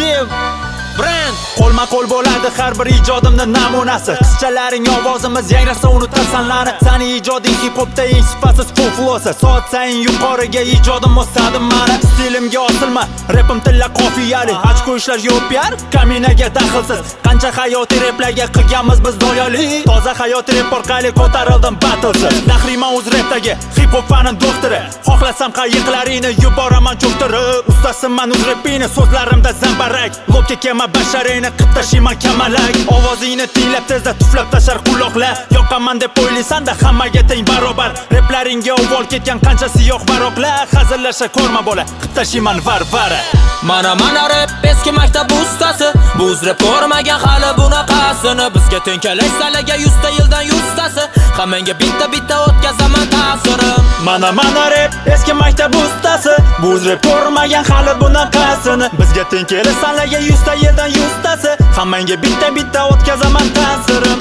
Active Brand qo'lma-qo'l bo'ladi har bir ijodimning namunasi. Qizchalaring ovozimiz yangrasa unutasanlarni. Sani ijoding hip-hopda eng sifatsiz flow-si. Soat sayin yuqoriga ijodim o'sadi mani. Stilimga osilma, rapim tilla qofiyali. Ochko ishlar yo'q piar, kaminaga daxlsiz. Qancha hayotiy raplarga qilganmiz biz doyali. Toza hayotiy rap orqali ko'tarildim battlesiz. Nahriman o'z rapdagi hip-hop fanin doktori. Xohlasam qayiqlaringni yuboraman cho'ktirib. Ustasiman o'z rapini, so'zlarimda zambarak. Lobga kema basharingni qittashiman kamalak. Ovozingni tinglab tezda tuflab tashar quloqlar. Yoqaman deb o'ylaysan-da hammaga teng barobar. Raplaringga uvol ketgan qancha siyoh baroqlar. Hazillasha ko'rma bola, qittashiman varvara. Mana rap eski maktab ustasi. Buz rap ko'rmagan hali bunaqasini. Bizga teng kelash salaga 100 ta yildan 100 tasi. Hammanga bitta o'tkazaman ta'sirim. Mana rap eski maktab ustasi. Buz rap ko'rmagan hali bunaqasini. Bizga teng kelash salaga 100 ta yildan 100 tasi. Hammanga bitta o'tkazaman ta'sirim.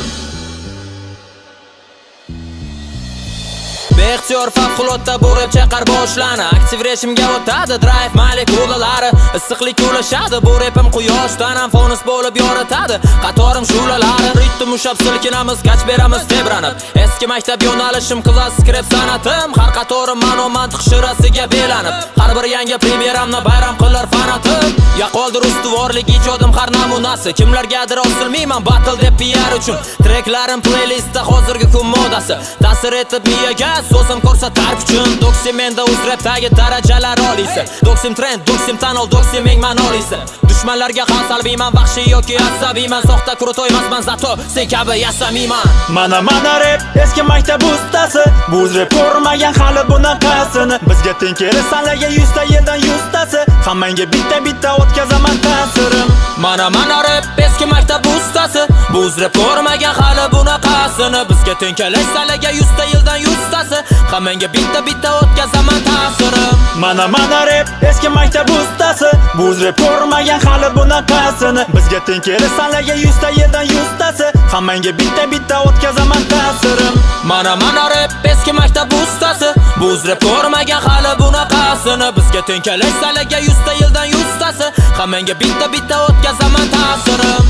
Beixtiyor favqulodda bu rap chaqar boshlani. Aktiv rejimga o'tadi drive molekulolari. Issiqlik ulashadi bu rapim quyoshdan ham fonus bo'lib yoritadi. Qatorim shulalari ritm ushab silkinamiz, kach beramiz tebranib. Eski maktab yo'nalishim klassik rap sanatim. Har qatorim ma'no-mantiq shirasiga belanib. Har bir yangi premyeramni bayram qilar fanatim. Yaqoldir ustuvorlik ijodim har namunasi. Kimlargadir osilmayman battle deb PR uchun. Treklarim playlistda hozirgi kun modasi. Ta'sir etib miyaga so'zim ko'rsatar kuchim. Doksim menda o'z rapdagi darajalar oliysi. Doksim trend, doksim tanol, doksim eng ma'nolisi. Dushmanlarga xal salbiyman, vahshiy yoki asabiyman. Soxta krutoy emasman, zato sen kabi yasamiyman. Mana rap eski maktab ustasi. Buz rap ko'rmagan hali bunaqasini. Bizga teng kelash salaga 100 ta yildan 100 tasi. Hammanga bitta o'tkazaman ta'sirim. Mana rap eski maktab ustasi. Buz rap ko'rmagan hali bunaqasini. Bizga teng kelash salaga 100 ta yildan 100 tasi. Hammanga bitta o'tkazaman ta'sirim. Mana rap eski maktab ustasi. Buz rap ko'rmagan hali bunaqasini. Bizga teng kelash salaga 100 ta yildan 100 tasi. Hammanga bitta o'tkazaman ta'sirim. Mana rap eski maktab ustasi. Buz rap ko'rmagan hali bunaqasini. Bizga teng kelash salaga 100 ta yildan 100 tasi. Hammanga bitta o'tkazaman ta'sirim.